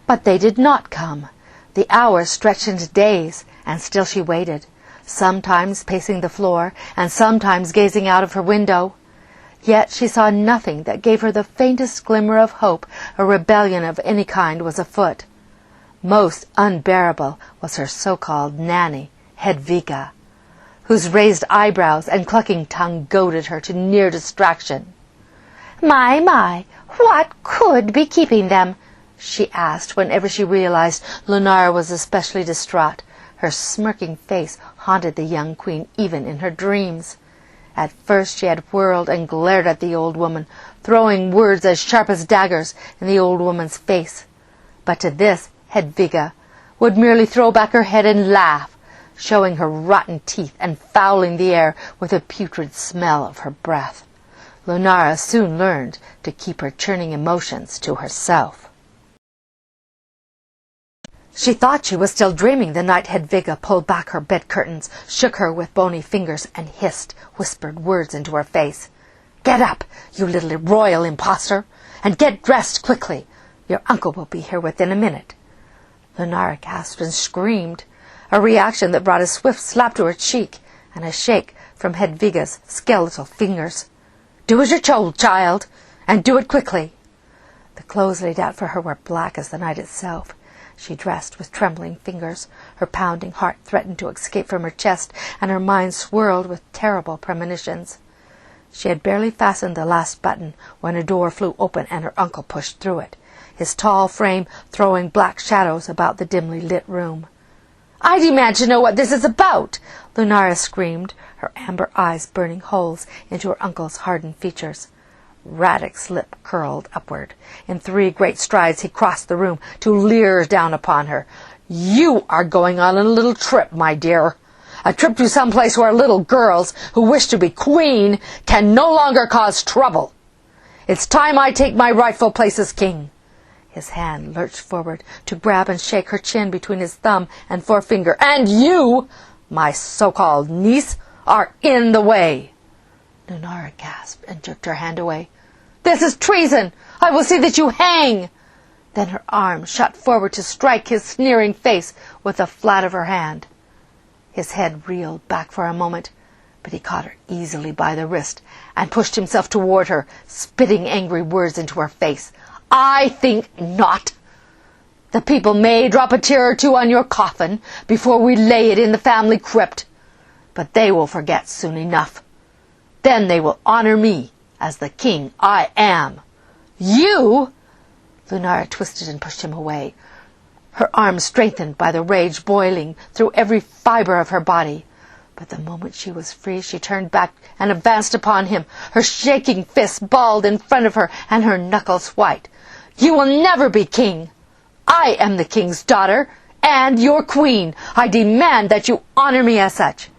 But they did not come. The hours stretched into days, and still she waited, sometimes pacing the floor, and sometimes gazing out of her window. Yet she saw nothing that gave her the faintest glimmer of hope a rebellion of any kind was afoot. Most unbearable was her so-called nanny, Hedvika, whose raised eyebrows and clucking tongue goaded her to near distraction. My, what could be keeping them?" she asked whenever she realized Lunara was especially distraught. Her smirking face haunted the young queen even in her dreams. At first she had whirled and glared at the old woman, throwing words as sharp as daggers in the old woman's face. But to this Hedvika would merely throw back her head and laugh, showing her rotten teeth and fouling the air with the putrid smell of her breath. Lunara soon learned to keep her churning emotions to herself. She thought she was still dreaming the night Hedvika pulled back her bed curtains, shook her with bony fingers, and hissed whispered words into her face. "Get up, you little royal impostor, and get dressed quickly. Your uncle will be here within a minute." Lunara gasped and screamed, a reaction that brought a swift slap to her cheek and a shake from Hedvika's skeletal fingers. "Do as you're told, child, and do it quickly." The clothes laid out for her were black as the night itself. She dressed with trembling fingers. Her pounding heart threatened to escape from her chest, and her mind swirled with terrible premonitions. She had barely fastened the last button when a door flew open and her uncle pushed through it, his tall frame throwing black shadows about the dimly lit room. "I demand to know what this is about!" Lunara screamed, her amber eyes burning holes into her uncle's hardened features. Radek's lip curled upward. In 3 great strides he crossed the room to leer down upon her. "You are going on a little trip, my dear. A trip to some place where little girls who wish to be queen can no longer cause trouble. It's time I take my rightful place as king." His hand lurched forward to grab and shake her chin between his thumb and forefinger. "And you, my so-called niece, are in the way." Lunara gasped and jerked her hand away. "This is treason! I will see that you hang!" Then her arm shot forward to strike his sneering face with the flat of her hand. His head reeled back for a moment, but he caught her easily by the wrist and pushed himself toward her, spitting angry words into her face. "I think not. The people may drop a tear or two on your coffin before we lay it in the family crypt, but they will forget soon enough. Then they will honor me as the king I am. You—" Lunara twisted and pushed him away, her arms strengthened by the rage boiling through every fiber of her body. But the moment she was free, she turned back and advanced upon him, her shaking fists balled in front of her and her knuckles white. "You will never be king. I am the king's daughter and your queen. I demand that you honor me as such."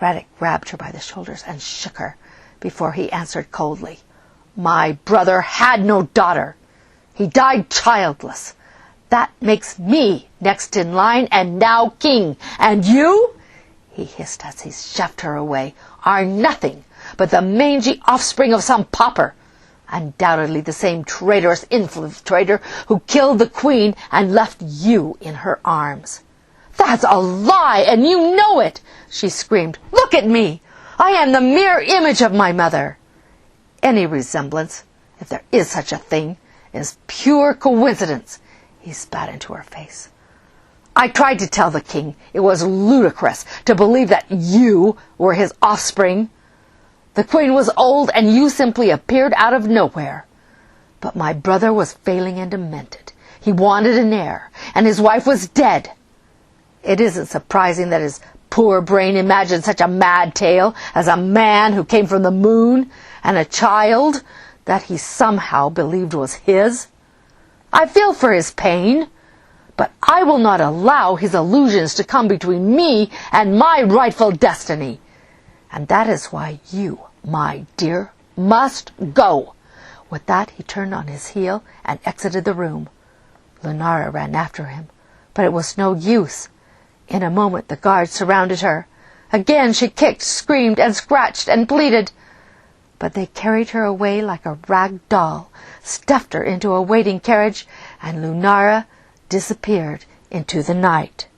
Radek grabbed her by the shoulders and shook her before he answered coldly. "My brother had no daughter. He died childless. That makes me next in line and now king. And you," he hissed as he shoved her away, "are nothing but the mangy offspring of some pauper. Undoubtedly the same traitorous infiltrator who killed the queen and left you in her arms." "That's a lie, and you know it!" she screamed. "Look at me! I am the mere image of my mother. Any resemblance, if there is such a thing, is pure coincidence," he spat into her face. "I tried to tell the king it was ludicrous to believe that you were his offspring. The queen was old and you simply appeared out of nowhere. But my brother was failing and demented. He wanted an heir, and his wife was dead. It isn't surprising that his poor brain imagined such a mad tale as a man who came from the moon and a child that he somehow believed was his. I feel for his pain, but I will not allow his illusions to come between me and my rightful destiny. And that is why you, my dear, must go." With that he turned on his heel and exited the room. Lunara ran after him, but it was no use. In a moment the guards surrounded her. Again she kicked, screamed, and scratched and bleated. But they carried her away like a rag doll, stuffed her into a waiting carriage, and Lunara disappeared into the night.